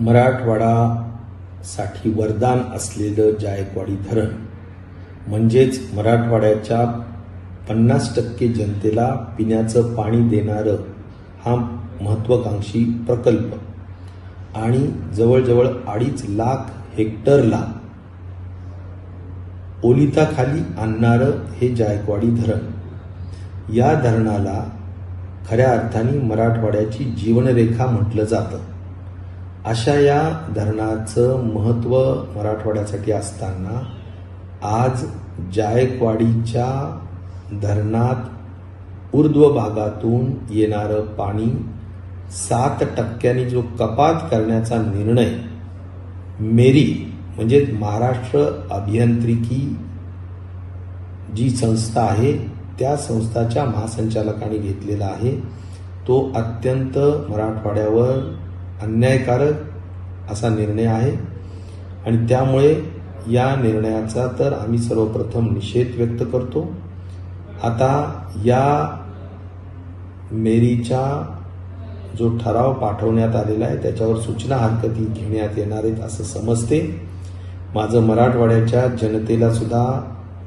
मराठवाडासाठी वरदान असलेलं जायकवाडी धरण म्हणजेच मराठवाड्याच्या 50% जनतेला पिण्याचं पाणी देणारं हा महत्त्वाकांक्षी प्रकल्प आणि जवळजवळ 2.5 लाख हेक्टरला ओलिताखाली आणणारं हे जायकवाडी धरण, या धरणाला खऱ्या अर्थाने मराठवाड्याची जीवनरेखा म्हटलं जातं. अशा या धरणाचं महत्त्व मराठवाड्यासाठी असताना आज जायकवाडीच्या धरणात ऊर्ध्व भागातून येणारं पाणी 7% जो कपात करण्याचा निर्णय मेरी म्हणजे महाराष्ट्र अभियांत्रिकी जी संस्था आहे त्या संस्थाच्या महासंचालकांनी घेतलेला आहे, तो अत्यंत मराठवाड्यावर अन्यायकारक असा निर्णय आहे. आणि त्यामुळे या निर्णयाचा तर आम्ही सर्वप्रथम निषेध व्यक्त करतो. आता या मेरीचा जो ठराव पाठवण्यात आलेला आहे त्याच्यावर सूचना हरकती घेण्यात येणार आहेत असं समजते. माझं मराठवाड्याच्या जनतेला सुद्धा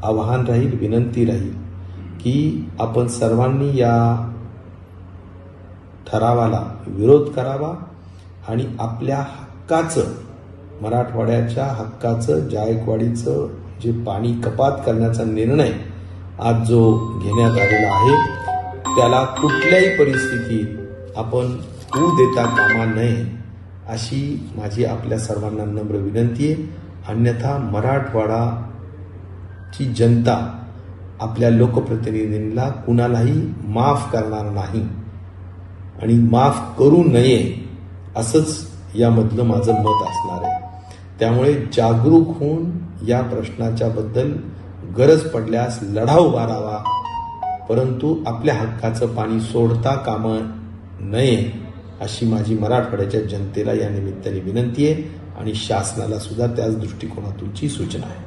आवाहन राहील, विनंती राहील की आपण सर्वांनी या ठरावाला विरोध करावा आणि आपल्या हक्काचं, मराठवाड्याच्या हक्काचं, जायकवाडीचं जे पाणी कपात करण्याचा निर्णय आज जो घेण्यात आलेला आहे त्याला कुठल्याही परिस्थितीत आपण होऊ देता कामा नये अशी माझी आपल्या सर्वांना नम्र विनंती आहे. अन्यथा मराठवाडाची जनता आपल्या लोकप्रतिनिधींना कुणालाही माफ करणार नाही आणि माफ करू नये असंच यामधलं माझं मत असणार आहे. त्यामुळे जागरूक होऊन या प्रश्नाच्या बद्दल गरज पडल्यास लढा उभारावा, परंतु आपल्या हक्काचं पाणी सोडता कामा नये अशी माझी मराठवाड्याच्या जनतेला या निमित्ताने विनंती आहे आणि शासनाला सुद्धा त्याच दृष्टिकोनातूनची सूचना आहे.